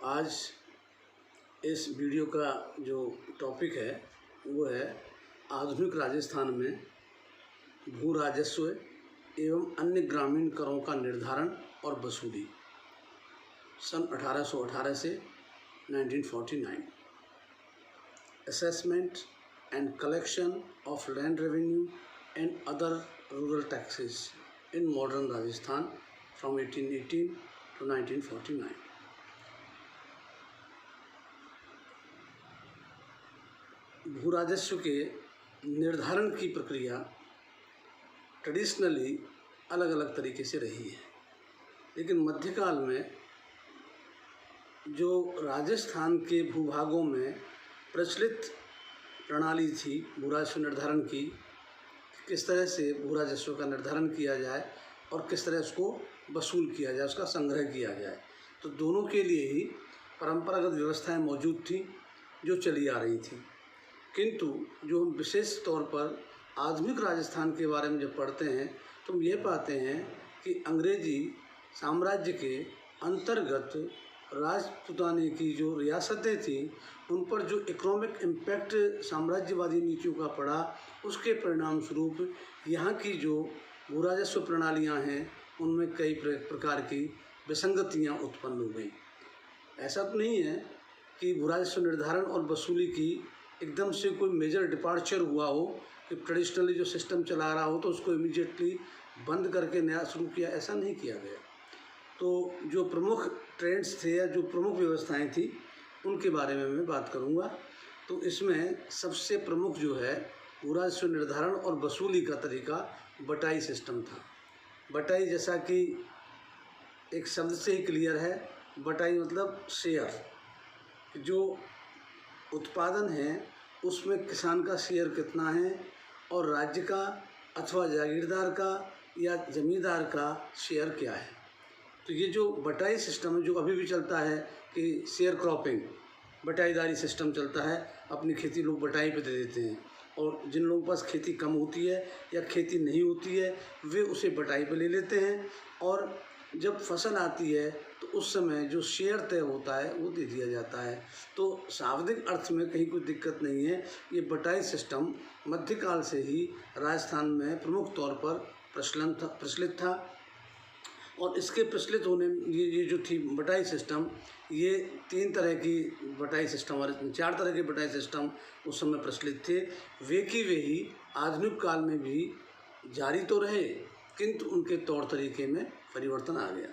आज इस वीडियो का जो टॉपिक है वो है आधुनिक राजस्थान में भू राजस्व एवं अन्य ग्रामीण करों का निर्धारण और वसूली सन 1818 से 1949। Assessment and collection of land revenue and other rural taxes in modern Rajasthan from 1818 to 1949। भू राजस्व के निर्धारण की प्रक्रिया ट्रेडिशनली अलग अलग तरीके से रही है, लेकिन मध्यकाल में जो राजस्थान के भूभागों में प्रचलित प्रणाली थी भू राजस्व निर्धारण की, किस तरह से भू राजस्व का निर्धारण किया जाए और किस तरह उसको वसूल किया जाए, उसका संग्रह किया जाए, तो दोनों के लिए ही परंपरागत व्यवस्थाएं मौजूद थी जो चली आ रही थी। किंतु जो हम विशेष तौर पर आधुनिक राजस्थान के बारे में जब पढ़ते हैं तो हम ये पाते हैं कि अंग्रेजी साम्राज्य के अंतर्गत राजपूताने की जो रियासतें थीं उन पर जो इकोनॉमिक इम्पैक्ट साम्राज्यवादी नीतियों का पड़ा, उसके परिणाम स्वरूप यहाँ की जो भू राजस्व प्रणालियाँ हैं उनमें कई प्रकार की विसंगतियाँ उत्पन्न हो गई। ऐसा तो नहीं है कि भू राजस्व निर्धारण और वसूली की एकदम से कोई मेजर डिपार्चर हुआ हो कि ट्रेडिशनली जो सिस्टम चला रहा हो तो उसको इमीडिएटली बंद करके नया शुरू किया, ऐसा नहीं किया गया। तो जो प्रमुख ट्रेंड्स थे या जो प्रमुख व्यवस्थाएं थी उनके बारे में मैं बात करूंगा। तो इसमें सबसे प्रमुख जो है भू राजस्व निर्धारण और वसूली का तरीका बटाई सिस्टम था। बटाई जैसा कि एक शब्द से ही क्लियर है, बटाई मतलब शेयर। जो उत्पादन है उसमें किसान का शेयर कितना है और राज्य का अथवा जागीरदार का या ज़मींदार का शेयर क्या है। तो ये जो बटाई सिस्टम है जो अभी भी चलता है कि शेयर क्रॉपिंग, बटाईदारी सिस्टम चलता है, अपनी खेती लोग बटाई पे दे देते हैं और जिन लोगों के पास खेती कम होती है या खेती नहीं होती है वे उसे बटाई पे ले लेते हैं और जब फसल आती है तो उस समय जो शेयर तय होता है वो दे दिया जाता है। तो शाब्दिक अर्थ में कहीं कोई दिक्कत नहीं है। ये बटाई सिस्टम मध्यकाल से ही राजस्थान में प्रमुख तौर पर प्रचलित था और इसके प्रचलित होने ये जो थी बटाई सिस्टम, ये 3 तरह की बटाई सिस्टम और 4 तरह के बटाई सिस्टम उस समय प्रचलित थे। वे की वे ही आधुनिक काल में भी जारी तो रहे, किंतु उनके तौर तरीके में परिवर्तन आ गया।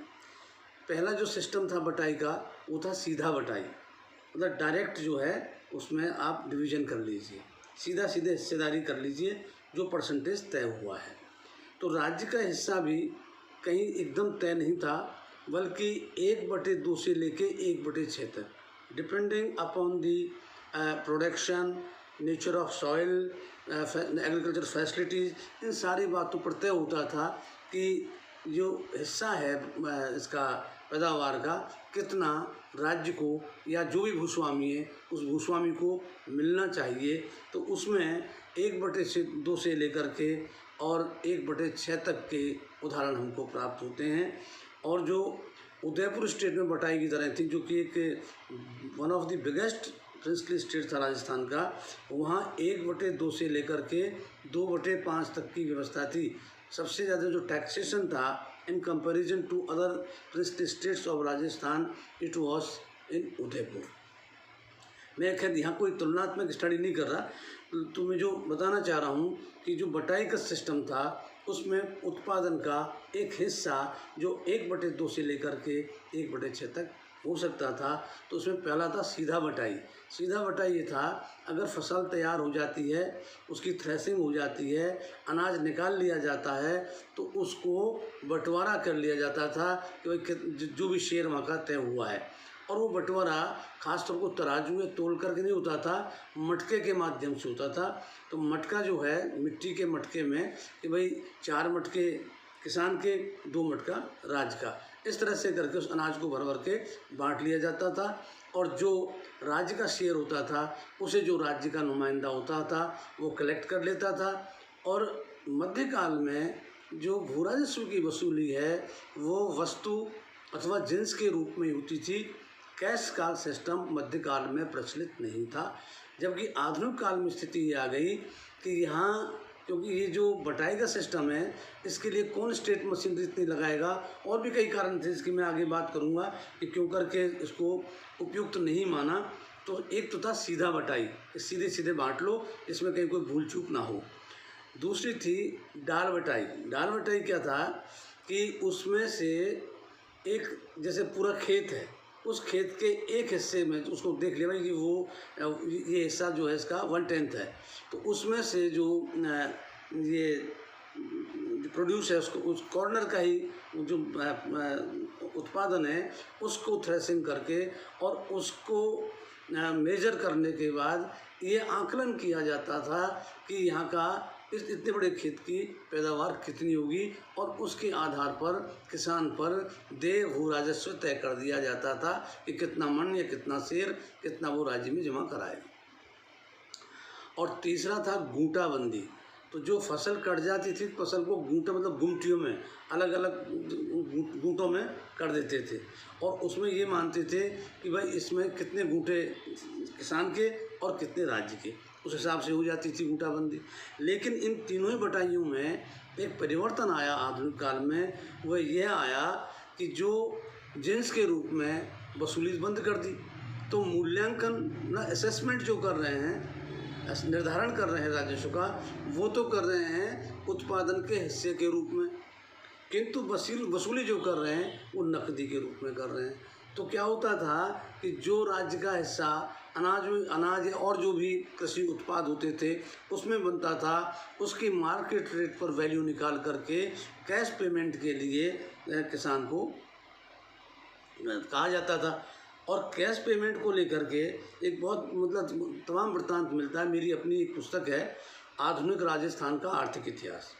पहला जो सिस्टम था बटाई का वो था सीधा बटाई, मतलब डायरेक्ट जो है उसमें आप डिवीज़न कर लीजिए, सीधा सीधे हिस्सेदारी कर लीजिए जो परसेंटेज तय हुआ है। तो राज्य का हिस्सा भी कहीं एकदम तय नहीं था, बल्कि 1/2 से लेके 1/6 तक, depending upon the production, nature of soil, agriculture facilities, इन सारी बातों पर तय होता था कि जो हिस्सा है इसका पैदावार का कितना राज्य को या जो भी भूस्वामी है उस भूस्वामी को मिलना चाहिए। तो उसमें 1/2 से लेकर के और 1/6 तक के उदाहरण हमको प्राप्त होते हैं। और जो उदयपुर स्टेट में बटाई की तरह थी, जो कि एक one of the biggest princely state था राजस्थान का, वहाँ 1/2 से लेकर के 2/5 तक की व्यवस्था थी। सबसे ज़्यादा जो टैक्सेशन था in comparison to other princely states of Rajasthan, it was in Udaipur. मैं खैर यहाँ कोई तुलनात्मक स्टडी नहीं कर रहा, तो मैं जो बताना चाह रहा हूँ कि जो बटाई का सिस्टम था उसमें उत्पादन का एक हिस्सा जो 1/2 से लेकर के 1/6 तक हो सकता था। तो उसमें पहला था सीधा बटाई। सीधा बटाई ये था, अगर फसल तैयार हो जाती है, उसकी थ्रेसिंग हो जाती है, अनाज निकाल लिया जाता है, तो उसको बंटवारा कर लिया जाता था कि भाई जो भी शेयर वहाँ का तय हुआ है। और वो बंटवारा खासतौर को तराजू में तोल करके नहीं होता था, मटके के माध्यम से होता था। तो मटका जो है मिट्टी के मटके में कि भाई 4 मटके किसान के, 2 मटका राज्य का, इस तरह से करके उस अनाज को भर भर के बांट लिया जाता था। और जो राज्य का शेयर होता था उसे जो राज्य का नुमाइंदा होता था वो कलेक्ट कर लेता था। और मध्यकाल में जो भू राजस्व की वसूली है वो वस्तु अथवा जिन्स के रूप में होती थी। कैश काल सिस्टम मध्यकाल में प्रचलित नहीं था, जबकि आधुनिक काल में स्थिति ये आ गई कि यहाँ, क्योंकि ये जो बटाई का सिस्टम है इसके लिए कौन स्टेट मशीनरी इतनी लगाएगा, और भी कई कारण थे इसकी मैं आगे बात करूँगा कि क्यों करके इसको उपयुक्त नहीं माना। तो एक तो था सीधा बटाई, सीधे सीधे बांट लो, इसमें कहीं कोई भूल चूक ना हो। दूसरी थी डाल बटाई। डाल बटाई क्या था कि उसमें से एक, जैसे पूरा खेत है, उस खेत के एक हिस्से में उसको देख लिया भाई कि वो ये हिस्सा जो है इसका 1/10 है, तो उसमें से जो ये प्रोड्यूस है उसको, उस कॉर्नर का ही जो उत्पादन है उसको थ्रेसिंग करके और उसको मेजर करने के बाद ये आकलन किया जाता था कि यहाँ का इस इतने बड़े खेत की पैदावार कितनी होगी, और उसके आधार पर किसान पर देय भू राजस्व तय कर दिया जाता था कि कितना मन या कितना शेर, कितना वो राज्य में जमा कराएगा। और तीसरा था गूंटाबंदी। तो जो फसल कट जाती थी, फसल को गूंटा मतलब गुमटियों में, अलग अलग गूंटों में कर देते थे, और उसमें ये मानते थे कि भाई इसमें कितने गूंटे किसान के और कितने राज्य के, उस हिसाब से हो जाती थी गूंटाबंदी। लेकिन इन तीनों ही बटाइयों में एक परिवर्तन आया आधुनिक काल में, वह यह आया कि जो जिन्स के रूप में वसूली बंद कर दी। तो मूल्यांकन ना, असेसमेंट जो कर रहे हैं, निर्धारण कर रहे हैं राजस्व का, वो तो कर रहे हैं उत्पादन के हिस्से के रूप में, किंतु वसूली जो कर रहे हैं वो नकदी के रूप में कर रहे हैं। तो क्या होता था कि जो राज्य का हिस्सा अनाज और जो भी कृषि उत्पाद होते थे उसमें बनता था, उसकी मार्केट रेट पर वैल्यू निकाल करके कैश पेमेंट के लिए किसान को कहा जाता था। और कैश पेमेंट को लेकर के एक बहुत मतलब तमाम वृत्तांत मिलता है। मेरी अपनी एक पुस्तक है आधुनिक राजस्थान का आर्थिक इतिहास।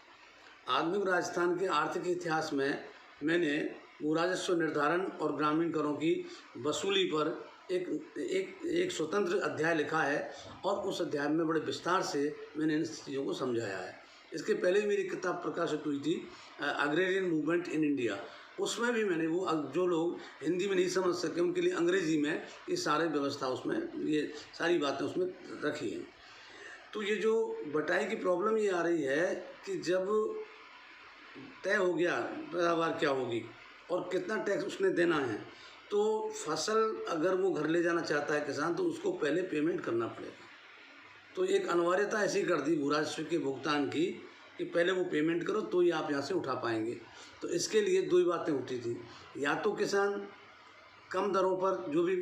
आधुनिक राजस्थान के आर्थिक इतिहास में मैंने भू राजस्व निर्धारण और ग्रामीण करों की वसूली पर एक स्वतंत्र अध्याय लिखा है, और उस अध्याय में बड़े विस्तार से मैंने इन चीज़ों को समझाया है। इसके पहले मेरी किताब प्रकाशित हुई थी अग्रेरियन मूवमेंट इन इंडिया, उसमें भी मैंने वो जो लोग हिंदी में नहीं समझ सके उनके लिए अंग्रेजी में ये सारे व्यवस्था उसमें, ये सारी बातें उसमें रखी हैं। तो ये जो बटाई की प्रॉब्लम ये आ रही है कि जब तय हो गया पैदावार क्या होगी और कितना टैक्स उसने देना है, तो फसल अगर वो घर ले जाना चाहता है किसान, तो उसको पहले पेमेंट करना पड़ेगा। तो एक अनिवार्यता ऐसी कर दी भू राजस्व के भुगतान की कि पहले वो पेमेंट करो तो ही आप यहाँ से उठा पाएंगे। तो इसके लिए दो ही बातें होती थी, या तो किसान कम दरों पर जो भी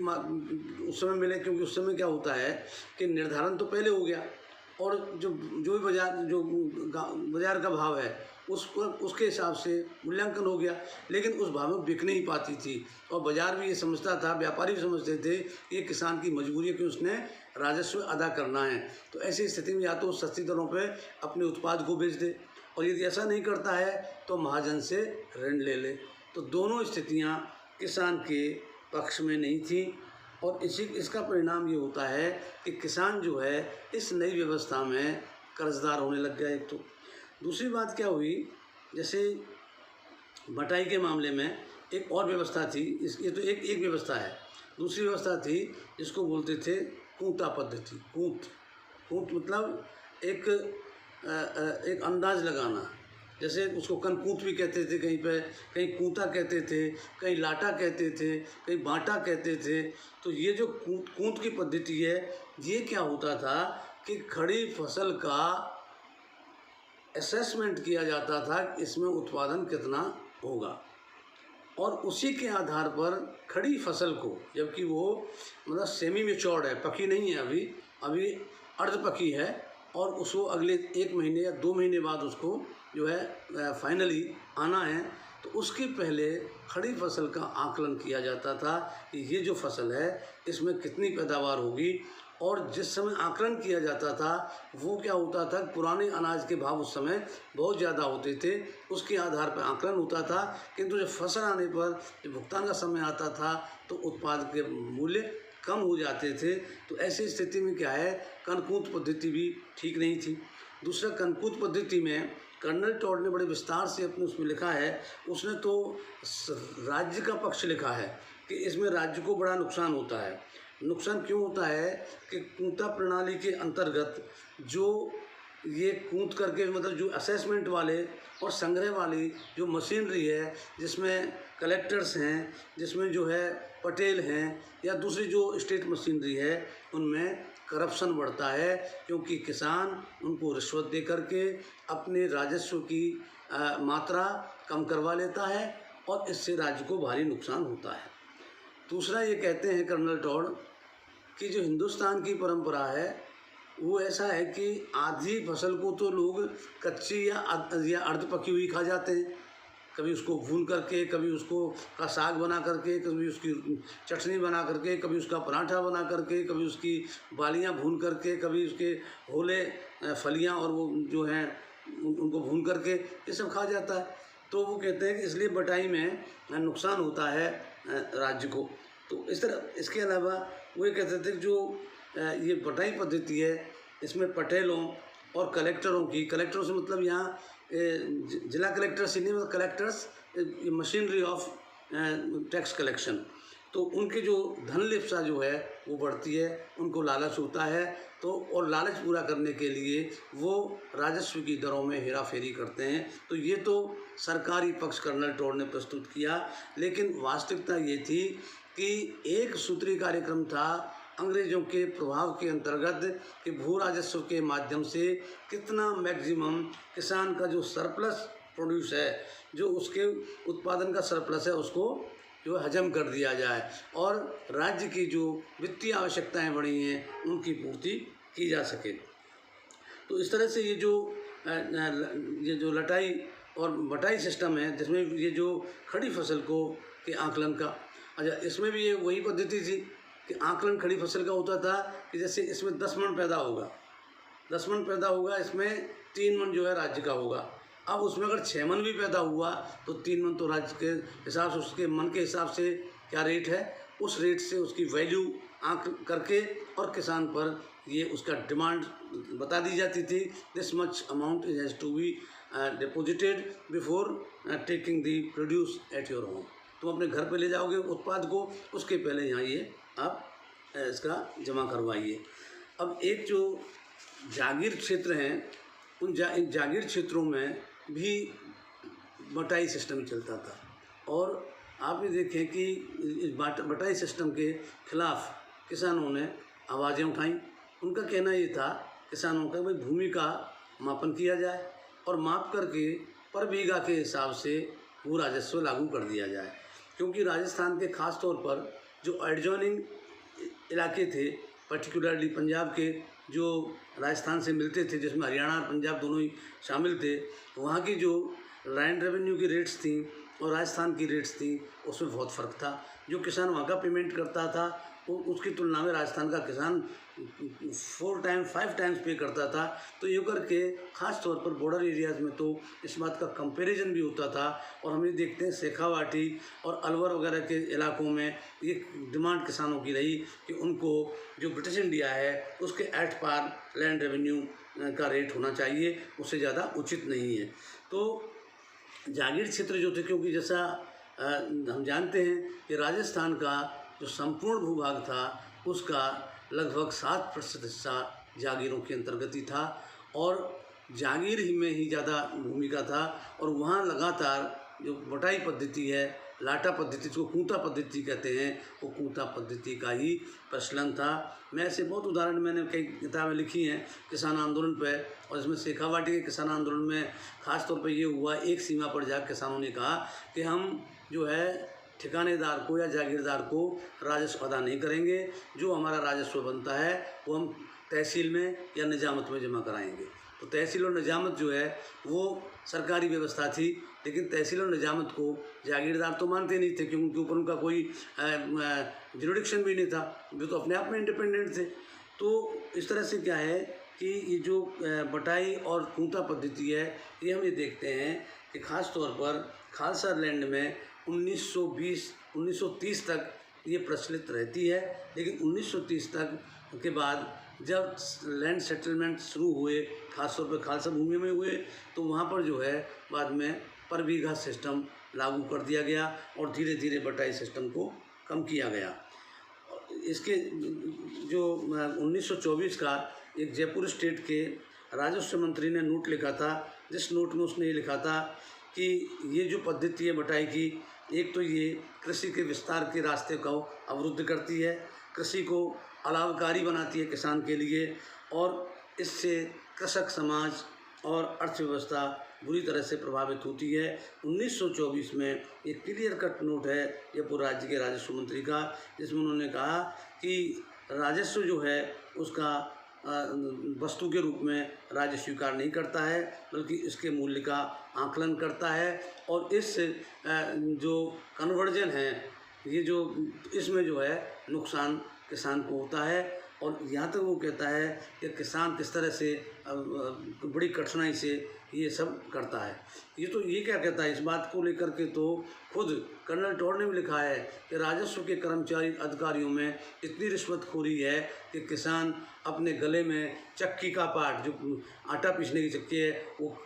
उस समय मिले, क्योंकि उस समय क्या होता है कि निर्धारण तो पहले हो गया, और जो भी बाज़ार का भाव है उसके हिसाब से मूल्यांकन हो गया, लेकिन उस भाव में बिक नहीं पाती थी। और बाज़ार भी ये समझता था, व्यापारी भी समझते थे ये किसान की मजबूरी है कि उसने राजस्व अदा करना है। तो ऐसी स्थिति में या तो सस्ती दरों पे अपने उत्पाद को बेच दे, और यदि ऐसा नहीं करता है तो महाजन से ऋण ले ले। तो दोनों स्थितियाँ किसान के पक्ष में नहीं थी, और इसका परिणाम ये होता है कि किसान जो है इस नई व्यवस्था में कर्जदार होने लग गया। एक तो दूसरी बात क्या हुई, जैसे बटाई के मामले में एक और व्यवस्था थी, ये तो एक व्यवस्था है। दूसरी व्यवस्था थी जिसको बोलते थे कूटा पद्धति। कूट मतलब एक अंदाज लगाना, जैसे उसको कनकूट भी कहते थे, कहीं कूटा कहते थे, कहीं लाटा कहते थे, कहीं बाटा कहते थे। तो ये जो कूट की पद्धति है, ये क्या होता था कि खड़ी फसल का असेसमेंट किया जाता था, इसमें उत्पादन कितना होगा, और उसी के आधार पर खड़ी फसल को, जबकि वो मतलब सेमी मैच्योर्ड है, पकी नहीं है, अभी अर्ध पकी है, और उसको अगले 1 महीने या 2 महीने बाद उसको जो है फाइनली आना है, तो उसके पहले खड़ी फसल का आकलन किया जाता था कि ये जो फसल है इसमें कितनी पैदावार होगी। और जिस समय आकलन किया जाता था वो क्या होता था, पुराने अनाज के भाव उस समय बहुत ज़्यादा होते थे, उसके आधार पर आकलन होता था, किंतु जब फसल आने पर जब भुगतान का समय आता था तो उत्पाद के मूल्य कम हो जाते थे। तो ऐसी स्थिति में क्या है, कनकूट पद्धति भी ठीक नहीं थी। दूसरा, कनकूट पद्धति में कर्नल टॉड ने बड़े विस्तार से अपने उसमें लिखा है, उसने तो राज्य का पक्ष लिखा है कि इसमें राज्य को बड़ा नुकसान होता है। नुकसान क्यों होता है कि कूंता प्रणाली के अंतर्गत जो ये कूद करके मतलब जो असेसमेंट वाले और संग्रह वाली जो मशीनरी है, जिसमें कलेक्टर्स हैं, जिसमें जो है पटेल हैं या दूसरी जो स्टेट मशीनरी है, उनमें करप्शन बढ़ता है, क्योंकि किसान उनको रिश्वत दे करके अपने राजस्व की मात्रा कम करवा लेता है और इससे राज्य को भारी नुकसान होता है। दूसरा ये कहते हैं कर्नल टॉड कि जो हिंदुस्तान की परंपरा है वो ऐसा है कि आधी फसल को तो लोग कच्ची या अर्ध पकी हुई खा जाते हैं, कभी उसको भून करके, कभी उसको का साग बना करके, कभी उसकी चटनी बना करके, कभी उसका पराठा बना करके, कभी उसकी बालियां भून करके, कभी उसके होले फलियां और वो जो हैं उनको भून करके ये सब खा जाता है। तो वो कहते हैं कि इसलिए बटाई में नुकसान होता है राज्य को। तो इस तरह इसके अलावा वो ये कहते थे कि जो ये बटाई पद्धति है इसमें पटेलों और कलेक्टरों की, कलेक्टरों से मतलब यहाँ जिला कलेक्टर से नहीं, मतलब collectors machinery of tax collection, तो उनके जो धन लिप्सा जो है वो बढ़ती है, उनको लालच होता है, तो और लालच पूरा करने के लिए वो राजस्व की दरों में हेरा फेरी करते हैं। तो ये तो सरकारी पक्ष कर्नल टॉड ने प्रस्तुत किया, लेकिन वास्तविकता ये थी कि एक सूत्री कार्यक्रम था अंग्रेज़ों के प्रभाव के अंतर्गत कि भू राजस्व के माध्यम से कितना मैक्सिमम किसान का जो सरप्लस प्रोड्यूस है, जो उसके उत्पादन का सरप्लस है, उसको जो हजम कर दिया जाए और राज्य की जो वित्तीय आवश्यकताएं बढ़ी हैं उनकी पूर्ति की जा सके। तो इस तरह से ये जो लटाई और बटाई सिस्टम है, जिसमें ये जो खड़ी फसल को के आकलन का, अच्छा इसमें भी ये वही पद्धति थी कि आकलन खड़ी फसल का होता था कि जैसे इसमें 10 मन पैदा होगा, 10 मन पैदा होगा, इसमें 3 मन जो है राज्य का होगा। अब उसमें अगर 6 मन भी पैदा हुआ तो 3 मन तो राज्य के हिसाब से, उसके मन के हिसाब से क्या रेट है, उस रेट से उसकी वैल्यू आंक करके और किसान पर ये उसका डिमांड बता दी जाती थी। This much amount is has to be deposited before taking the produce at your home. तुम अपने घर पे ले जाओगे उत्पाद को, उसके पहले यहाँ ये आप इसका जमा करवाइए। अब एक जो जागीर क्षेत्र हैं, उन जागीर क्षेत्रों में भी बटाई सिस्टम चलता था और आप ये देखें कि इस बटाई सिस्टम के खिलाफ किसानों ने आवाज़ें उठाई। उनका कहना ये था किसानों का, भाई भूमि का मापन किया जाए और माप करके पर बीघा के हिसाब से वो राजस्व लागू कर दिया जाए, क्योंकि राजस्थान के ख़ास तौर पर जो एडजॉइनिंग इलाके थे, पर्टिकुलरली पंजाब के जो राजस्थान से मिलते थे, जिसमें हरियाणा और पंजाब दोनों ही शामिल थे, वहाँ की जो लैंड रेवेन्यू की रेट्स थी और राजस्थान की रेट्स थी उसमें बहुत फ़र्क था। जो किसान वहाँ का पेमेंट करता था उसकी तुलना में राजस्थान का किसान 4 टाइम्स 5 टाइम्स पे करता था। तो ये करके ख़ास तौर पर बॉर्डर एरियाज़ में तो इस बात का कंपैरिजन भी होता था। और हम ये देखते हैं शेखावाटी और अलवर वगैरह के इलाकों में ये डिमांड किसानों की रही कि उनको जो ब्रिटिश इंडिया है उसके एट पार लैंड रेवेन्यू का रेट होना चाहिए, उससे ज़्यादा उचित नहीं है। तो जागीर क्षेत्र जो थे, क्योंकि जैसा हम जानते हैं कि राजस्थान का जो संपूर्ण भूभाग था उसका लगभग 7% हिस्सा जागीरों के अंतर्गत ही था और जागीर ही में ही ज़्यादा भूमिका था। और वहाँ लगातार जो बटाई पद्धति है, लाटा पद्धति, जिसको कूंता पद्धति कहते हैं, वो कूंता पद्धति का ही प्रचलन था। मैं ऐसे बहुत उदाहरण, मैंने कई किताबें लिखी हैं किसान आंदोलन पर, और इसमें शेखावाटी के किसान आंदोलन में ख़ास तौर पर ये हुआ, एक सीमा पर जाकर किसानों ने कहा कि हम जो है ठिकानेदार को या जागीरदार को राजस्व अदा नहीं करेंगे, जो हमारा राजस्व बनता है वो हम तहसील में या निजामत में जमा कराएंगे। तो तहसील और निजामत जो है वो सरकारी व्यवस्था थी, लेकिन तहसील और निजामत को जागीरदार तो मानते नहीं थे, क्योंकि उनके ऊपर उनका कोई जुरिडिक्शन भी नहीं था, जो तो अपने आप में इंडिपेंडेंट थे। तो इस तरह से क्या है कि ये जो बटाई और कूंता पद्धति है, ये हम ये देखते हैं कि ख़ास तौर पर खालसा लैंड में 1930 तक ये प्रचलित रहती है। लेकिन 1930 तक के बाद जब लैंड सेटलमेंट शुरू हुए, खासतौर पर खालसा भूमि में हुए, तो वहाँ पर जो है बाद में पर बीघा सिस्टम लागू कर दिया गया और धीरे धीरे बटाई सिस्टम को कम किया गया। इसके जो 1924 का एक जयपुर स्टेट के राजस्व मंत्री ने नोट लिखा था, जिस नोट में उसने ये लिखा था कि ये जो पद्धति है बटाई की, एक तो ये कृषि के विस्तार के रास्ते को अवरुद्ध करती है, कृषि को अलाभकारी बनाती है किसान के लिए, और इससे कृषक समाज और अर्थव्यवस्था बुरी तरह से प्रभावित होती है। 1924 में एक क्लियर कट नोट है जयपुर राज्य के राजस्व मंत्री का, जिसमें उन्होंने कहा कि राजस्व जो है उसका वस्तु के रूप में राज्य स्वीकार नहीं करता है, बल्कि इसके मूल्य का आकलन करता है, और इस जो कन्वर्जन है, ये जो इसमें जो है नुकसान किसान को होता है। और यहाँ तक वो कहता है कि किसान किस तरह से बड़ी कठिनाई से ये सब करता है। ये क्या कहता है इस बात को लेकर के, तो खुद कर्नल टॉड ने भी लिखा है कि राजस्व के कर्मचारी अधिकारियों में इतनी रिश्वतखोरी है कि किसान अपने गले में चक्की का पार्ट, जो आटा पीसने की चक्की है, वो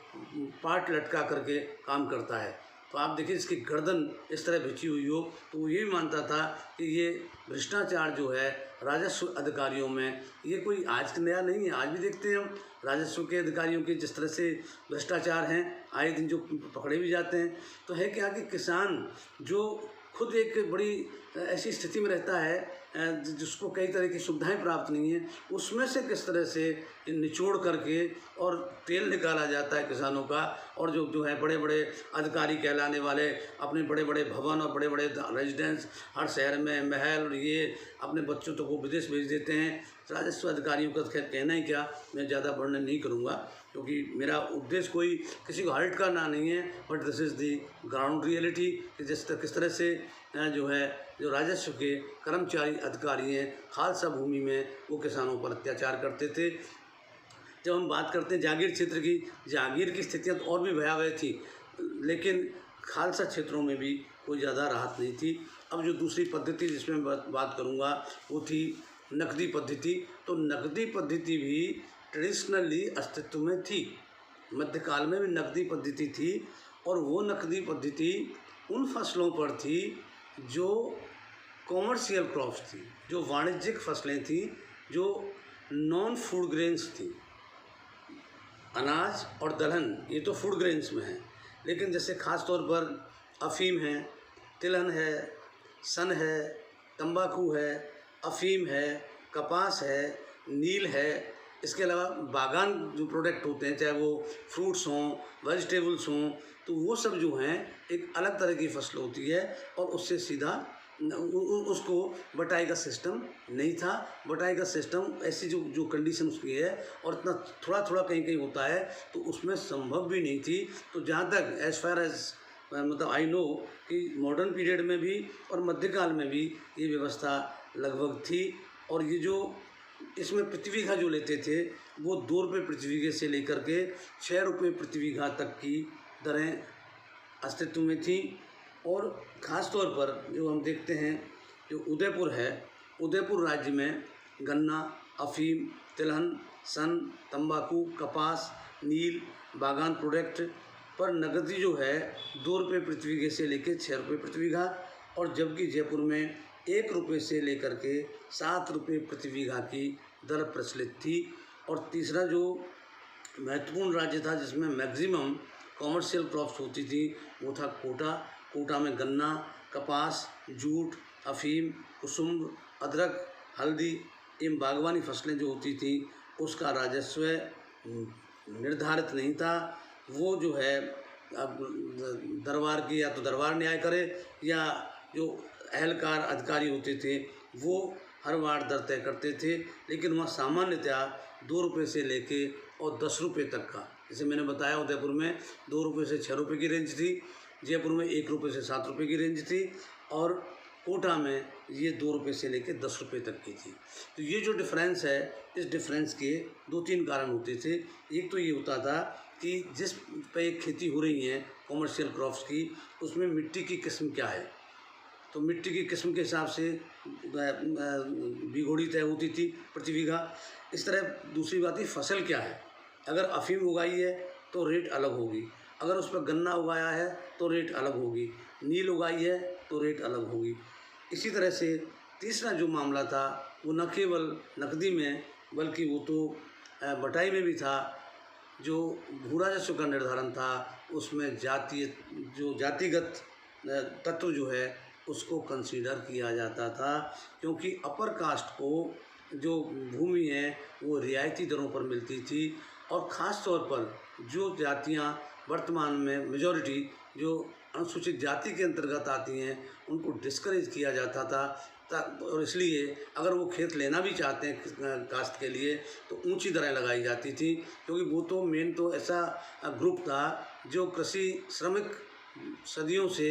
पार्ट लटका करके काम करता है। तो आप देखिए इसकी गर्दन इस तरह बिछी हुई हो, तो वो ये भी मानता था कि ये भ्रष्टाचार जो है राजस्व अधिकारियों में, ये कोई आज का नया नहीं है। आज भी देखते हैं हम राजस्व के अधिकारियों के जिस तरह से भ्रष्टाचार हैं, आए दिन जो पकड़े भी जाते हैं। तो है क्या कि किसान जो खुद एक बड़ी ऐसी स्थिति में रहता है जिसको कई तरह की सुविधाएं प्राप्त नहीं हैं, उसमें से किस तरह से निचोड़ करके और तेल निकाला जाता है किसानों का, और जो है बड़े बड़े अधिकारी कहलाने वाले अपने बड़े बड़े भवन और बड़े बड़े रेजिडेंस हर शहर में महल, और ये अपने बच्चों तो को विदेश भेज देते हैं। राजस्व अधिकारियों का खैर कहना ही क्या, मैं ज़्यादा वर्णन नहीं करूँगा, क्योंकि मेरा उद्देश्य कोई किसी को हर्ट करना नहीं है, but this is the ground reality कि किस तरह से जो राजस्व के कर्मचारी अधिकारी हैं खालसा भूमि में वो किसानों पर अत्याचार करते थे। जब हम बात करते हैं जागीर क्षेत्र की, जागीर की स्थितियाँ तो और भी भयावह थी, लेकिन खालसा क्षेत्रों में भी कोई ज़्यादा राहत नहीं थी। अब जो दूसरी पद्धति जिसमें बात करूँगा वो थी नकदी पद्धति। तो नकदी पद्धति भी ट्रेडिशनली अस्तित्व में थी, मध्यकाल में भी नकदी पद्धति थी, और वो नकदी पद्धति उन फसलों पर थी जो कॉमर्शियल क्रॉप्स थी, जो वाणिज्यिक फसलें थी, जो नॉन फूड ग्रेन्स थी। अनाज और दलहन ये तो फूड ग्रेन्स में है, लेकिन जैसे ख़ास तौर पर अफ़ीम है, तिलहन है, सन है, तंबाकू है, अफ़ीम है, कपास है, नील है, इसके अलावा बागान जो प्रोडक्ट होते हैं, चाहे वो फ्रूट्स हों, वेजिटेबल्स हों, तो वो सब जो हैं एक अलग तरह की फसल होती है, और उससे सीधा उसको बटाई का सिस्टम नहीं था। बटाई का सिस्टम ऐसी जो कंडीशन उसकी है, और इतना थोड़ा थोड़ा कहीं कहीं होता है, तो उसमें संभव भी नहीं थी। तो जहाँ तक एज़ फार एज मतलब आई नो कि मॉडर्न पीरियड में भी और मध्यकाल में भी ये व्यवस्था लगभग थी। और ये जो इसमें प्रति बीघा जो लेते थे वो 2 रुपये प्रति बीघे से लेकर के 6 रुपये प्रति बीघा तक की दरें अस्तित्व में थी। और ख़ास तौर पर जो हम देखते हैं, जो उदयपुर है, उदयपुर राज्य में गन्ना, अफ़ीम, तिलहन, सन, तंबाकू, कपास, नील, बागान प्रोडक्ट पर नकदी जो है 2 रुपये प्रति बीघे से लेकर 6 रुपये प्रति बीघा, और जबकि जयपुर में 1 रुपये से लेकर के 7 रुपये प्रति बीघा की दर प्रचलित थी। और तीसरा जो महत्वपूर्ण राज्य था जिसमें मैक्सिमम कॉमर्शियल क्रॉप्स होती थी वो था कोटा। कोटा में गन्ना, कपास, जूट, अफ़ीम, कुसुम, अदरक, हल्दी एवं बागवानी फसलें जो होती थी उसका राजस्व निर्धारित नहीं था। वो जो है अब दरबार की या तो दरबार न्याय करे, या जो अहलकार अधिकारी होते थे वो हर बार दर तय करते थे। लेकिन वहाँ सामान्यतया 2 रुपये से लेके और 10 रुपये तक का, जैसे मैंने बताया उदयपुर में 2 रुपये से 6 रुपये की रेंज थी, जयपुर में 1 रुपये से 7 रुपये की रेंज थी, और कोटा में ये 2 रुपये से लेकर 10 रुपये तक की थी। तो ये जो डिफरेंस है, इस डिफरेंस के 2-3 कारण होते थे। एक तो ये होता था कि जिस पे खेती हो रही है कॉमर्शियल क्रॉप्स की, उसमें मिट्टी की किस्म क्या है, तो मिट्टी की किस्म के हिसाब से बीघोड़ी तय होती थी प्रति बीघा। इस तरह दूसरी बात ही फसल क्या है, अगर अफ़ीम उगाई है तो रेट अलग होगी, अगर उस पर गन्ना उगाया है तो रेट अलग होगी, नील उगाई है तो रेट अलग होगी। इसी तरह से तीसरा जो मामला था वो न केवल नकदी में बल्कि वो तो बटाई में भी था। जो भू राजस्व का निर्धारण था उसमें जातिगत तत्व जो है उसको कंसीडर किया जाता था, क्योंकि अपर कास्ट को जो भूमि है वो रियायती दरों पर मिलती थी। और ख़ास तौर पर जो जातियां वर्तमान में मेजॉरिटी जो अनुसूचित जाति के अंतर्गत आती हैं उनको डिस्करेज किया जाता था। और इसलिए अगर वो खेत लेना भी चाहते हैं काश्त के लिए तो ऊंची दरें लगाई जाती थी, क्योंकि वो तो मेन तो ऐसा ग्रुप था जो कृषि श्रमिक सदियों से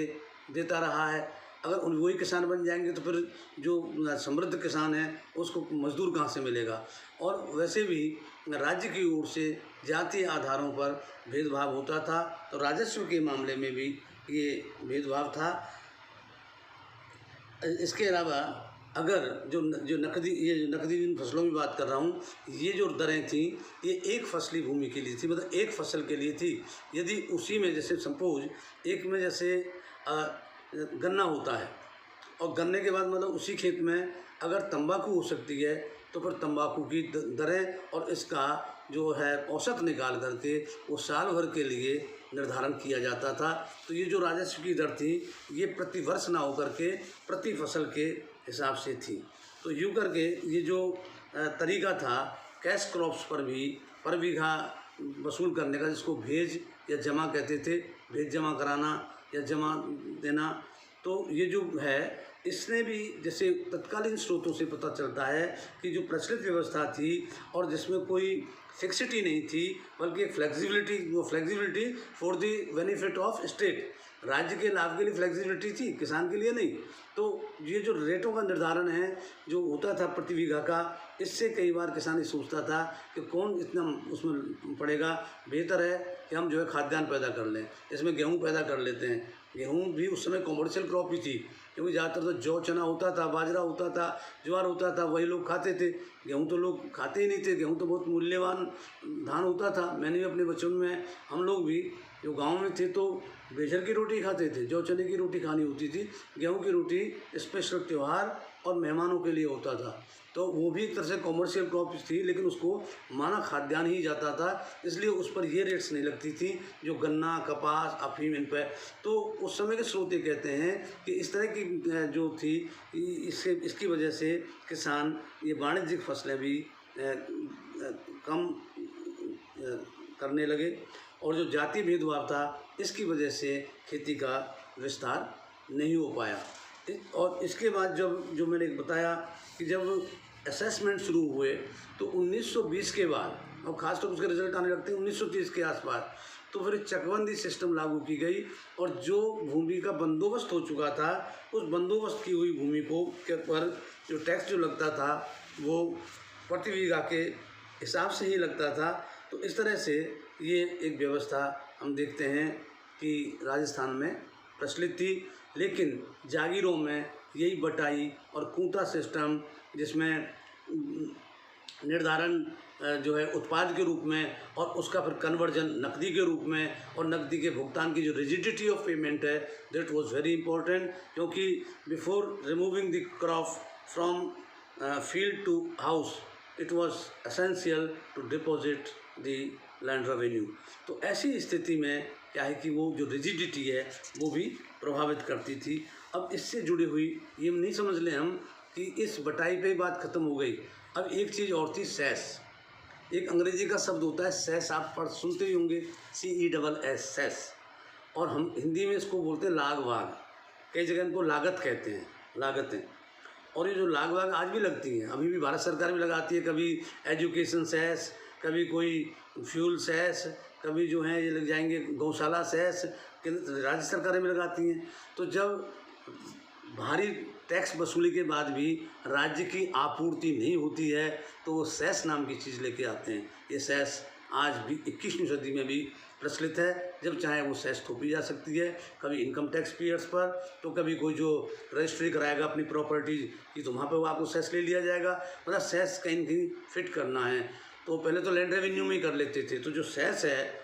देता रहा है। अगर वही किसान बन जाएंगे तो फिर जो समृद्ध किसान है उसको मजदूर कहाँ से मिलेगा। और वैसे भी राज्य की ओर से जातीय आधारों पर भेदभाव होता था, तो राजस्व के मामले में भी ये भेदभाव था। इसके अलावा अगर जो नकदी जिन फसलों की बात कर रहा हूँ, ये जो दरें थी ये एक फसली भूमि के लिए थी, मतलब एक फसल के लिए थी। यदि उसी में जैसे सपोज एक में जैसे गन्ना होता है और गन्ने के बाद मतलब उसी खेत में अगर तंबाकू हो सकती है तो फिर तंबाकू की दरें और इसका जो है औसत निकाल करके वो साल भर के लिए निर्धारण किया जाता था। तो ये जो राजस्व की दर थी ये प्रति वर्ष ना होकर के प्रति फसल के हिसाब से थी। तो यूँ करके ये जो तरीका था कैश क्रॉप्स पर भी पर बीघा वसूल करने का, जिसको भेज या जमा कहते थे, भेज जमा कराना या जमा देना, तो ये जो है इसने भी जैसे तत्कालीन स्रोतों से पता चलता है कि जो प्रचलित व्यवस्था थी और जिसमें कोई फिक्सिटी नहीं थी बल्कि एक flexibility for the benefit of state, राज्य के लाभ के लिए फ्लेक्सिबिलिटी थी, किसान के लिए नहीं। तो ये जो रेटों का निर्धारण है जो होता था प्रति बीघा का, इससे कई बार किसान ये सोचता था कि कौन इतना उसमें पड़ेगा, बेहतर है कि हम जो है खाद्यान्न पैदा कर लें, इसमें गेहूँ पैदा कर लेते हैं। गेहूँ भी उस समय कॉमर्शियल क्रॉप भी थी, क्योंकि ज़्यादातर तो जौ चना होता था, बाजरा होता था, ज्वार होता था, वही लोग खाते थे। गेहूँ तो लोग खाते ही नहीं थे, गेहूँ तो बहुत मूल्यवान धान होता था। मैंने भी अपने बचपन में, हम लोग भी जो गांव में थे तो बेजर की रोटी खाते थे, जौ चने की रोटी खानी होती थी। गेहूँ की रोटी स्पेशल त्यौहार और मेहमानों के लिए होता था। तो वो भी एक तरह से कॉमर्शियल क्रॉप थी, लेकिन उसको माना खाद्यान्न ही जाता था, इसलिए उस पर ये रेट्स नहीं लगती थी जो गन्ना, कपास, अफीम इन पर। तो उस समय के स्रोत कहते हैं कि इस तरह की जो थी इसकी वजह से किसान ये वाणिज्यिक फसलें भी कम करने लगे, और जो जाति भेदभाव था इसकी वजह से खेती का विस्तार नहीं हो पाया। और इसके बाद जो मैंने बताया कि जब असेसमेंट शुरू हुए तो 1920 के बाद, और ख़ासतौर पर उसके रिजल्ट आने लगते हैं 1930 के आसपास, तो फिर चकबंदी सिस्टम लागू की गई और जो भूमि का बंदोबस्त हो चुका था उस बंदोबस्त की हुई भूमि को के पर जो टैक्स जो लगता था वो प्रति बीघा के हिसाब से ही लगता था। तो इस तरह से ये एक व्यवस्था हम देखते हैं कि राजस्थान में प्रचलित थी। लेकिन जागीरों में यही बटाई और कूंता सिस्टम, जिसमें निर्धारण जो है उत्पाद के रूप में और उसका फिर कन्वर्जन नकदी के रूप में, और नकदी के भुगतान की जो रिजिडिटी ऑफ पेमेंट है दैट वाज वेरी इंपॉर्टेंट, क्योंकि before removing the crop from field to house it was essential to deposit the land revenue. तो ऐसी स्थिति में क्या है कि वो जो रिजिडिटी है वो भी प्रभावित करती थी। अब इससे जुड़ी हुई ये नहीं समझ लें हम कि इस बटाई पे बात ख़त्म हो गई। अब एक चीज़ और थी, सेस। एक अंग्रेजी का शब्द होता है सेस, आप पढ़ सुनते ही होंगे, CESS सेस, और हम हिंदी में इसको बोलते हैं लाग वाग, कई जगह इनको लागत कहते हैं, लागतें। और ये जो लाग वाग आज भी लगती हैं, अभी भी भारत सरकार भी लगाती है, कभी एजुकेशन सेस, कभी कोई फ्यूल सेस, कभी जो है ये लग जाएंगे गौशाला सेस, राज्य सरकारें भी लगाती हैं। तो जब भारी टैक्स वसूली के बाद भी राज्य की आपूर्ति नहीं होती है तो वो सेस नाम की चीज़ लेके आते हैं। ये सेस आज भी 21वीं सदी में भी प्रचलित है, जब चाहे वो सेस थोपी जा सकती है, कभी इनकम टैक्स पेयर्स पर, तो कभी कोई जो रजिस्ट्री कराएगा अपनी प्रॉपर्टी की तो वहाँ पर वो आपको सेस ले लिया जाएगा। मतलब सेस कहीं न कहीं फिट करना है, तो पहले तो लैंड रेवेन्यू में ही कर लेते थे। तो जो सेस है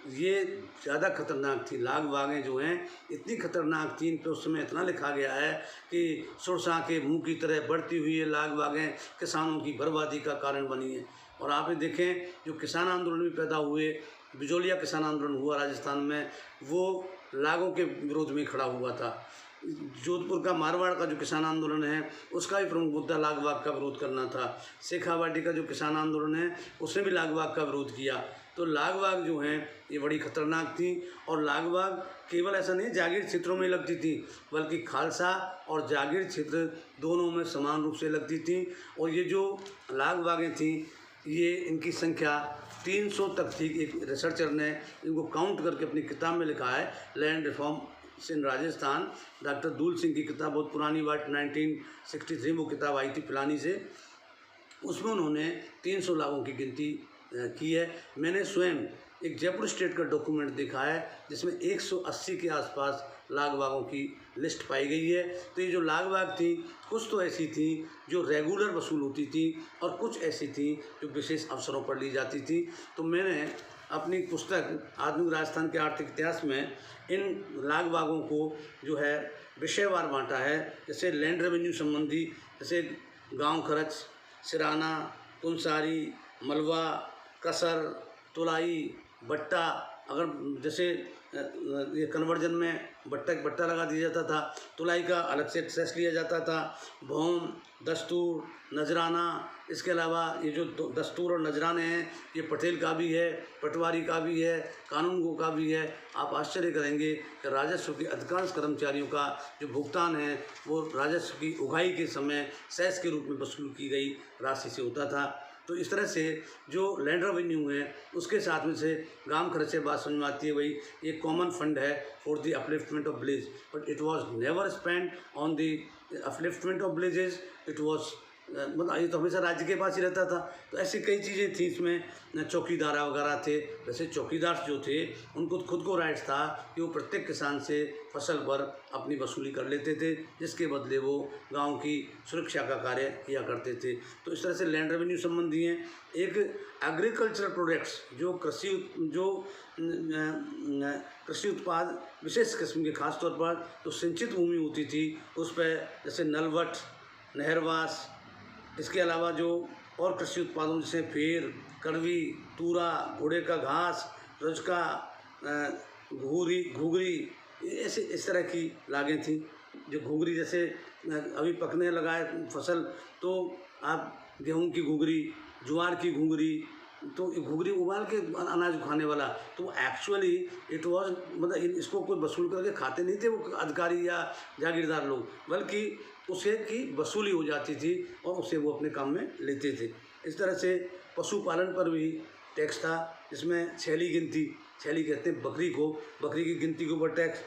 ये ज़्यादा खतरनाक थी। लाग बागें जो हैं इतनी खतरनाक थी, इन पर उस समय इतना लिखा गया है कि सुरसा के मुंह की तरह बढ़ती हुई ये लाग बागें किसानों की बर्बादी का कारण बनी है। और आप ये देखें, जो किसान आंदोलन भी पैदा हुए, बिजोलिया किसान आंदोलन हुआ राजस्थान में, वो लागों के विरोध में खड़ा हुआ था। जोधपुर का मारवाड़ का जो किसान आंदोलन है उसका भी प्रमुख मुद्दा लाग बाग का विरोध करना था। शेखावाटी का जो किसान आंदोलन है उसने भी लाग बाग का विरोध किया। तो लाग बाग जो हैं ये बड़ी खतरनाक थी। और लाग बाग केवल ऐसा नहीं जागीर क्षेत्रों में लगती थी, बल्कि खालसा और जागीर क्षेत्र दोनों में समान रूप से लगती थी। और ये जो लाग बागें थी ये इनकी संख्या 300 तक थी। एक रिसर्चर ने इनको काउंट करके अपनी किताब में लिखा है, land reform in Rajasthan. Doctor Dool Singh की किताब बहुत पुरानी बात, 1963 वो किताब आई थी पिलानी से। उसमें उन्होंने 300 लागों की गिनती की है। मैंने स्वयं एक जयपुर स्टेट का डॉक्यूमेंट देखा है जिसमें 180 के आसपास लाग बागों की लिस्ट पाई गई है। तो ये जो लाग बाग थी कुछ तो ऐसी थी जो रेगुलर वसूल होती थी और कुछ ऐसी थी जो विशेष अवसरों पर ली जाती थी। तो मैंने अपनी पुस्तक आधुनिक राजस्थान के आर्थिक इतिहास में इन लाग बागों को जो है विषयवार बांटा है। जैसे लैंड रेवेन्यू संबंधी, जैसे गांव खर्च, सिराना, कुंसारी, मलबा, कसर, तुलाई, बट्टा। अगर जैसे ये कन्वर्जन में बट्टा लगा दिया जाता था, तुलाई का अलग से सेस लिया जाता था, भौम, दस्तूर, नजराना। इसके अलावा ये जो दस्तूर और नजराने हैं ये पटेल का भी है, पटवारी का भी है, कानूनगो का भी है। आप आश्चर्य करेंगे कि राजस्व के अधिकांश कर्मचारियों का जो भुगतान है वो राजस्व की उगाही के समय सेस के रूप में वसूल की गई राशि से होता था। तो इस तरह से जो लैंड रेवेन्यू है उसके साथ में से गांव खर्च से बात समझ में आती है। भाई ये कॉमन फंड है for the upliftment of village, but it was never spent on the upliftment of villages. It was मतलब ये तो हमेशा राज्य के पास ही रहता था। तो ऐसी कई चीज़ें थी इसमें। चौकीदार वगैरह थे। वैसे चौकीदार जो थे उनको खुद को राइट्स था कि वो प्रत्येक किसान से फसल पर अपनी वसूली कर लेते थे, जिसके बदले वो गांव की सुरक्षा का कार्य किया करते थे। तो इस तरह से लैंड रेवेन्यू संबंधी हैं। एक एग्रीकल्चरल प्रोडक्ट्स जो कृषि उत्पाद विशेष किस्म के, खास तौर पर जो सिंचित भूमि होती थी उस पर, जैसे नलवट, नहरवास, इसके अलावा जो और कृषि उत्पादों जैसे फेर, कड़वी, तूरा, घोड़े का घास, रजका, घूघरी, ऐसे इस तरह की लागें थी। जो घूघरी जैसे अभी पकने लगा है फसल, तो आप गेहूं की घूघरी, ज्वार की घूघरी, तो घूघरी उबाल के अनाज खाने वाला, तो एक्चुअली इट वाज मतलब इसको कोई वसूल करके खाते नहीं थे वो अधिकारी या जागीरदार लोग, बल्कि उसे की वसूली हो जाती थी और उसे वो अपने काम में लेते थे। इस तरह से पशुपालन पर भी टैक्स था, जिसमें छैली गिनती, छैली कहते हैं बकरी को, बकरी की गिनती के ऊपर टैक्स,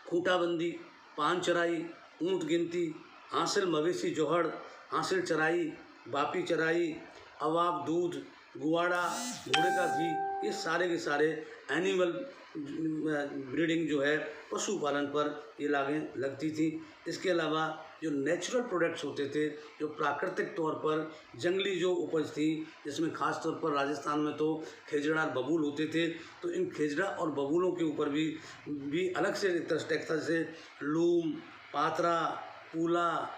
खूंटाबंदी, पान चराई, ऊँट गिनती, हासिल मवेशी जोहड़, हासिल चराई, बापी चराई, अवाब दूध, गुआड़ा, घोड़े का घी, ये सारे के सारे एनिमल ब्रीडिंग जो है पशुपालन पर ये लागें लगती थी। इसके अलावा जो नेचुरल प्रोडक्ट्स होते थे, जो प्राकृतिक तौर पर जंगली जो उपज थी, जिसमें खास तौर पर राजस्थान में तो खेजड़ा और बबूल होते थे, तो इन खेजड़ा और बबूलों के ऊपर भी अलग से टैक्स था। जैसे लूम, पात्रा, पूला,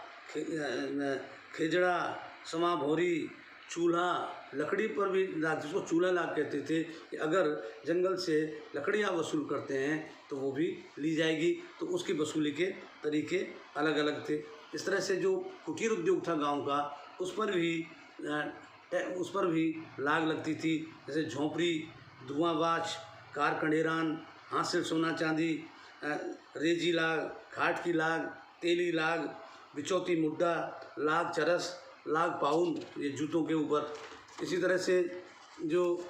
खेजड़ा, समा भोरी, चूल्हा, लकड़ी पर भी लाग, जिसको चूल्हा लाग कहते थे, कि अगर जंगल से लकड़ियाँ वसूल करते हैं तो वो भी ली जाएगी। तो उसकी वसूली के तरीके अलग अलग थे। इस तरह से जो कुटीर उद्योग था गांव का, उस पर भी लाग लगती थी। जैसे झोंपड़ी, धुआंबाज, कार कंडेरान, हासिल सोना चांदी, रेजी लाग, खाट की लाग, तेली लाग, बिचौती मुड्डा, लाग चरस, लाग पाउन, ये जूतों के ऊपर। इसी तरह से जो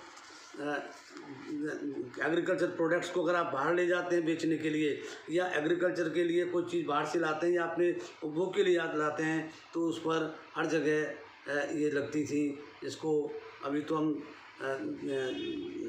एग्रीकल्चर प्रोडक्ट्स को अगर आप बाहर ले जाते हैं बेचने के लिए, या एग्रीकल्चर के लिए कोई चीज़ बाहर से लाते हैं या अपने उपभोग के लिए लाते हैं, तो उस पर हर जगह ये लगती थी। जिसको अभी तो हम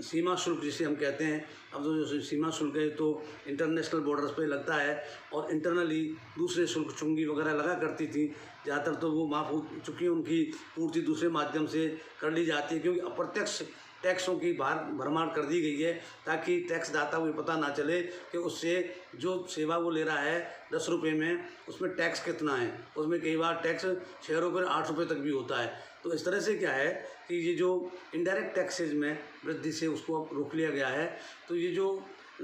सीमा शुल्क जिसे हम कहते हैं, अब तो जो सीमा शुल्क है तो इंटरनेशनल बॉर्डर्स पे लगता है, और इंटरनली दूसरे शुल्क चुंगी वगैरह लगा करती थी। ज़्यादातर तो वो माफ़ हो चुकी है, उनकी पूर्ति दूसरे माध्यम से कर ली जाती है, क्योंकि अप्रत्यक्ष टैक्सों की भरमार कर दी गई है, ताकि टैक्स दाता को ये पता ना चले कि उससे जो सेवा वो ले रहा है 10 रुपये में, उसमें टैक्स कितना है। उसमें कई बार टैक्स 6 रुपये 8 रुपये तक भी होता है। तो इस तरह से क्या है कि ये जो इनडायरेक्ट टैक्सेज में वृद्धि से उसको अब रोक लिया गया है। तो ये जो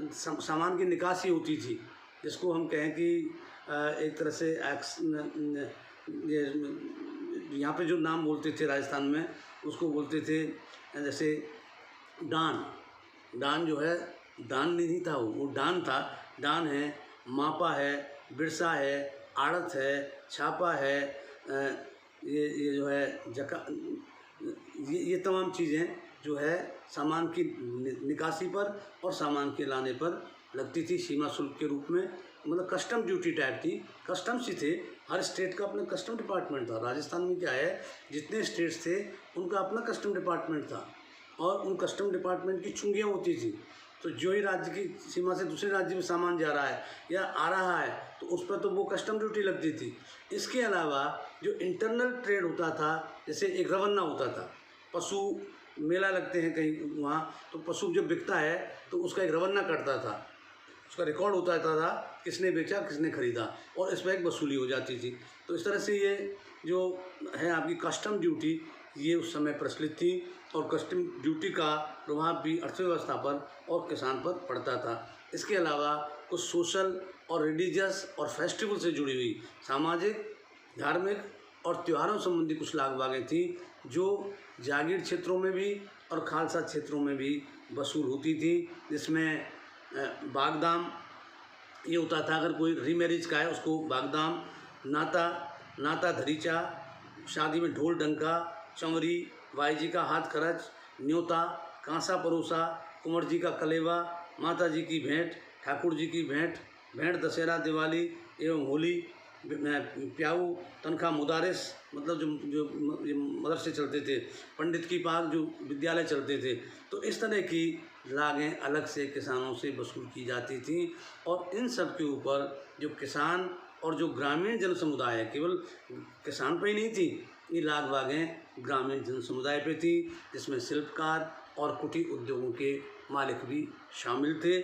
सामान की निकासी होती थी, जिसको हम कहें कि एक तरह से ये यहाँ पे जो नाम बोलते थे राजस्थान में, उसको बोलते थे जैसे डान जो है, दान नहीं था, वो डान था। डान है, मापा है, बिरसा है, आड़त है, छापा है, ये जो है ये तमाम चीज़ें जो है सामान की निकासी पर और सामान के लाने पर लगती थी सीमा शुल्क के रूप में। मतलब कस्टम ड्यूटी टाइप थी, कस्टम्स ही थे। हर स्टेट का अपना कस्टम डिपार्टमेंट था। राजस्थान में क्या है, जितने स्टेट्स थे उनका अपना कस्टम डिपार्टमेंट था, और उन कस्टम डिपार्टमेंट की चुंगियाँ होती थी। तो जो ही राज्य की सीमा से दूसरे राज्य में सामान जा रहा है या आ रहा है, तो उस पर तो वो कस्टम ड्यूटी लगती थी। इसके अलावा जो इंटरनल ट्रेड होता था, जैसे एक रवन्ना होता था, पशु मेला लगते हैं कहीं वहाँ, तो पशु जब बिकता है तो उसका एक रवन्ना कटता था, उसका रिकॉर्ड होता था किसने बेचा किसने खरीदा, और इस पर एक वसूली हो जाती थी। तो इस तरह से ये जो है आपकी कस्टम ड्यूटी, ये उस समय प्रचलित थी, और कस्टम ड्यूटी का प्रभाव भी अर्थव्यवस्था पर और किसान पर पड़ता था। इसके अलावा कुछ सोशल और रिलीजियस और फेस्टिवल से जुड़ी हुई सामाजिक, धार्मिक और त्योहारों संबंधी कुछ लागबागें थी, जो जागीर क्षेत्रों में भी और खालसा क्षेत्रों में भी वसूल होती थी। जिसमें बागदाम ये होता था, अगर कोई रीमैरिज का है उसको बागदाम, नाता धरीचा, शादी में ढोल डंका, चौंगरी, भाई जी का हाथ खर्च, न्योता, कांसा परोसा, कुंवर जी का कलेवा, माता जी की भेंट, ठाकुर जी की भेंट दशहरा, दिवाली एवं होली, प्याऊ, तनख्वाह मुदारिस, मतलब जो मदरसे चलते थे, पंडित की पाक जो विद्यालय चलते थे। तो इस तरह की लागें अलग से किसानों से वसूल की जाती थी। और इन सब के ऊपर जो किसान और जो ग्रामीण जन समुदाय है, केवल किसान पर ही नहीं थी, ये लागबागें ग्रामीण जन समुदाय पे थी, जिसमें शिल्पकार और कुटीर उद्योगों के मालिक भी शामिल थे।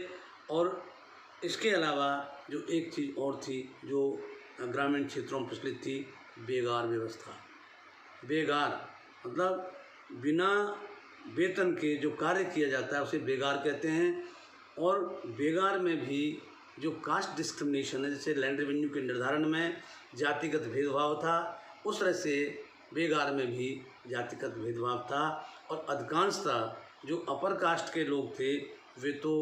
और इसके अलावा जो एक चीज़ और थी जो ग्रामीण क्षेत्रों में प्रचलित थी, बेगार व्यवस्था। बेगार मतलब बिना वेतन के जो कार्य किया जाता है उसे बेगार कहते हैं। और बेगार में भी जो कास्ट डिस्क्रिमिनेशन है, जैसे लैंड रेवेन्यू के निर्धारण में जातिगत भेदभाव था, उस तरह से बेगार में भी जातिगत भेदभाव था। और अधिकांशतः जो अपर कास्ट के लोग थे वे तो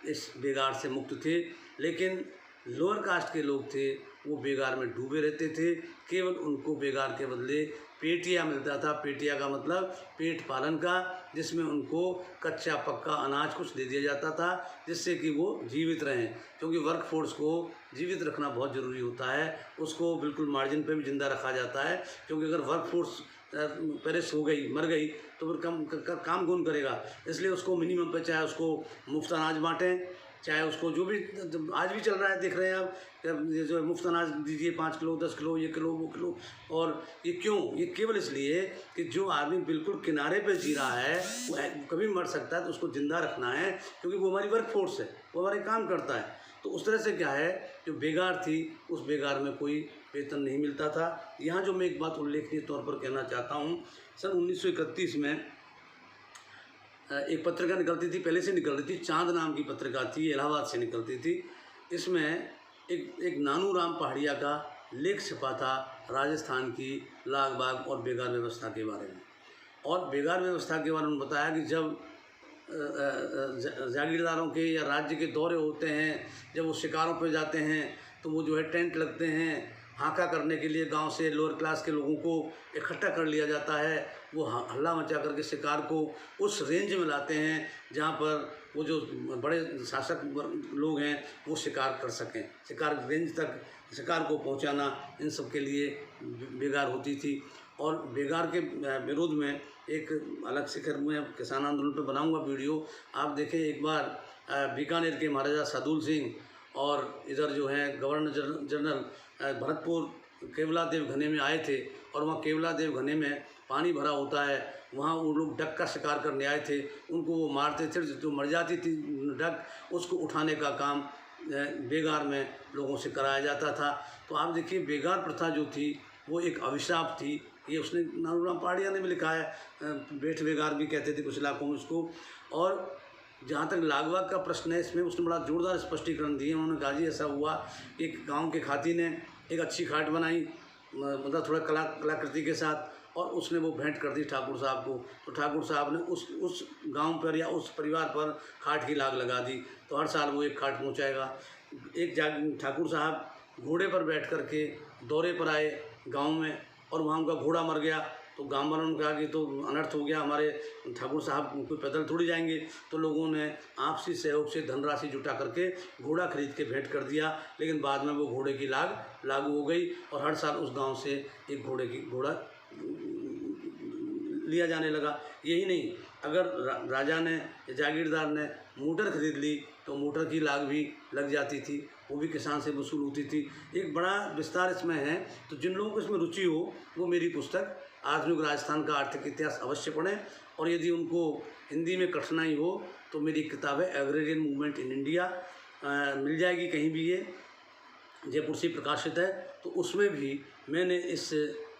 इस बेगार से मुक्त थे, लेकिन लोअर कास्ट के लोग थे वो बेगार में डूबे रहते थे। केवल उनको बेगार के बदले पेटिया मिलता था। पेटिया का मतलब पेट पालन का, जिसमें उनको कच्चा पक्का अनाज कुछ दे दिया जाता था, जिससे कि वो जीवित रहें। क्योंकि वर्क फोर्स को जीवित रखना बहुत ज़रूरी होता है, उसको बिल्कुल मार्जिन पे भी ज़िंदा रखा जाता है। क्योंकि अगर वर्क फोर्स पेरिश हो गई, मर गई, तो फिर काम कौन करेगा। इसलिए उसको मिनिमम पे, चाहे उसको मुफ्त अनाज बाँटें, चाहे उसको जो भी आज भी चल रहा है, देख रहे हैं आप, ये जो मुफ्त अनाज दीजिए 5 किलो 10 किलो, ये किलो वो किलो। और ये क्यों, ये केवल इसलिए कि जो आदमी बिल्कुल किनारे पे जी रहा है वो कभी मर सकता है, तो उसको ज़िंदा रखना है, क्योंकि वो हमारी वर्क फोर्स है, वो हमारे काम करता है। तो उस तरह से क्या है, जो बेगार थी उस बेगार में कोई वेतन नहीं मिलता था। यहाँ जो मैं एक बात उल्लेखनीय तौर पर कहना चाहता हूँ, सन 1931 में एक पत्रिका निकलती थी, पहले से निकल रही थी, चांद नाम की पत्रिका थी, इलाहाबाद से निकलती थी। इसमें एक नानू राम पहाड़िया का लेख छपा था राजस्थान की लागबाग और बेगार व्यवस्था के बारे में। और बेगार व्यवस्था के बारे में बताया कि जब जागीरदारों के या राज्य के दौरे होते हैं, जब वो शिकारों पर जाते हैं, तो वो जो है टेंट लगते हैं, हाका करने के लिए गांव से लोअर क्लास के लोगों को इकट्ठा कर लिया जाता है। वो हल्ला मचा करके शिकार को उस रेंज में लाते हैं जहां पर वो जो बड़े शासक लोग हैं वो शिकार कर सकें। शिकार रेंज तक शिकार को पहुंचाना इन सब के लिए बेगार होती थी। और बेगार के विरोध में एक अलग शिखर में किसान आंदोलन पर बनाऊंगा वीडियो, आप देखें एक बार। बीकानेर के महाराजा सादुल सिंह और इधर जो हैं गवर्नर जनरल भरतपुर केवला देव घने में आए थे, और वहाँ केवला देव घने में पानी भरा होता है, वहाँ वो लोग डक का शिकार करने आए थे, उनको वो मारते थे, जो मर जाती थी डक उसको उठाने का काम बेगार में लोगों से कराया जाता था। तो आप देखिए बेगार प्रथा जो थी वो एक अभिशाप थी। ये उसने नानूराम पहाड़िया ने भी लिखा है, बेठ बेगार भी कहते थे कुछ इलाकों में उसको। और जहाँ तक लागवाग का प्रश्न है, इसमें उसने बड़ा जोरदार स्पष्टीकरण दिए। उन्होंने कहा जी ऐसा हुआ, एक गांव के खाती ने एक अच्छी खाट बनाई, मतलब थोड़ा कलाकृति के साथ, और उसने वो भेंट कर दी ठाकुर साहब को। तो ठाकुर साहब ने उस गांव पर या उस परिवार पर खाट की लाग लगा दी। तो हर साल वो एक खाट पहुँचाएगा। एक ठाकुर साहब घोड़े पर बैठ कर के दौरे पर आए गांव में, और वहाँ उनका घोड़ा मर गया। तो गांव वालों ने कहा कि तो अनर्थ हो गया, हमारे ठाकुर साहब कोई पैदल थोड़ी जाएंगे। तो लोगों ने आपसी सहयोग से धनराशि जुटा करके घोड़ा खरीद के भेंट कर दिया। लेकिन बाद में वो घोड़े की लाग लागू हो गई, और हर साल उस गांव से एक घोड़ा लिया जाने लगा। यही नहीं, अगर राजा ने जागीरदार ने मोटर खरीद ली तो मोटर की लाग भी लग जाती थी, वो भी किसान से वसूल होती थी। एक बड़ा विस्तार इसमें है। तो जिन लोगों को इसमें रुचि हो वो मेरी पुस्तक आधुनिक राजस्थान का आर्थिक इतिहास अवश्य पढ़ें। और यदि उनको हिंदी में कठिनाई हो तो मेरी किताब है एग्रेरियन मूवमेंट इन इंडिया, मिल जाएगी कहीं भी, ये जयपुर से प्रकाशित है। तो उसमें भी मैंने इस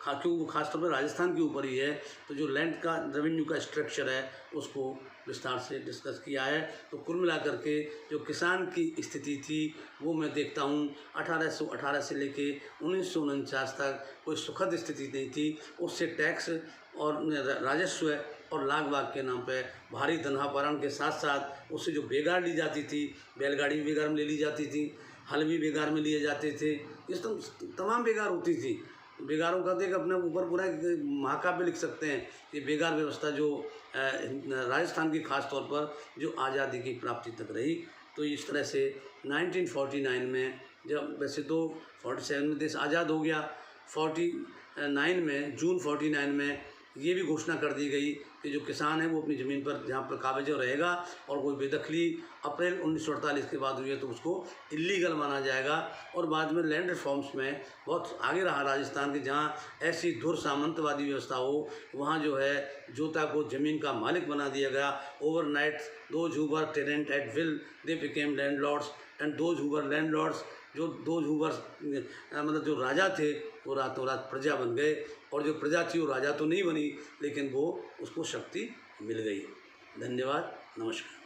क्योंकि वो खासतौर पर राजस्थान के ऊपर ही है, तो जो लैंड का रेवेन्यू का स्ट्रक्चर है उसको विस्तार से डिस्कस किया है। तो कुल मिलाकर के जो किसान की स्थिति थी वो मैं देखता हूँ 1818 से लेके 1949 तक कोई सुखद स्थिति नहीं थी। उससे टैक्स और राजस्व और लाग के नाम पे भारी धनापहरण के साथ साथ उससे जो बेगार ली जाती थी, बैलगाड़ी भी बेगार में ले ली जाती थी, हल भी बेगार में लिए जाते थे, इस तमाम बेगार होती थी। बेगारों का देख अपने ऊपर पूरा महाकाव्य लिख सकते हैं। ये बेगार व्यवस्था जो राजस्थान की खास तौर पर जो आज़ादी की प्राप्ति तक रही। तो इस तरह से 1949 में, जब वैसे तो 47 में देश आज़ाद हो गया, 49 में जून 49 में ये भी घोषणा कर दी गई कि जो किसान है वो अपनी ज़मीन पर जहाँ पर कागज रहेगा और कोई बेदखली अप्रैल 1948 के बाद हुई है तो उसको इलीगल माना जाएगा। और बाद में लैंड रिफॉर्म्स में बहुत आगे रहा राजस्थान के, जहाँ ऐसी धुर सामंतवादी व्यवस्था हो वहाँ जो है जोता को ज़मीन का मालिक बना दिया गया। Overnight those who were tenant at will they became landlords and those who were landlords, जो दोज हू वर मतलब जो राजा थे वो रातों रात प्रजा बन गए, और जो प्रजा थी वो राजा तो नहीं बनी लेकिन वो उसको शक्ति मिल गई। धन्यवाद, नमस्कार।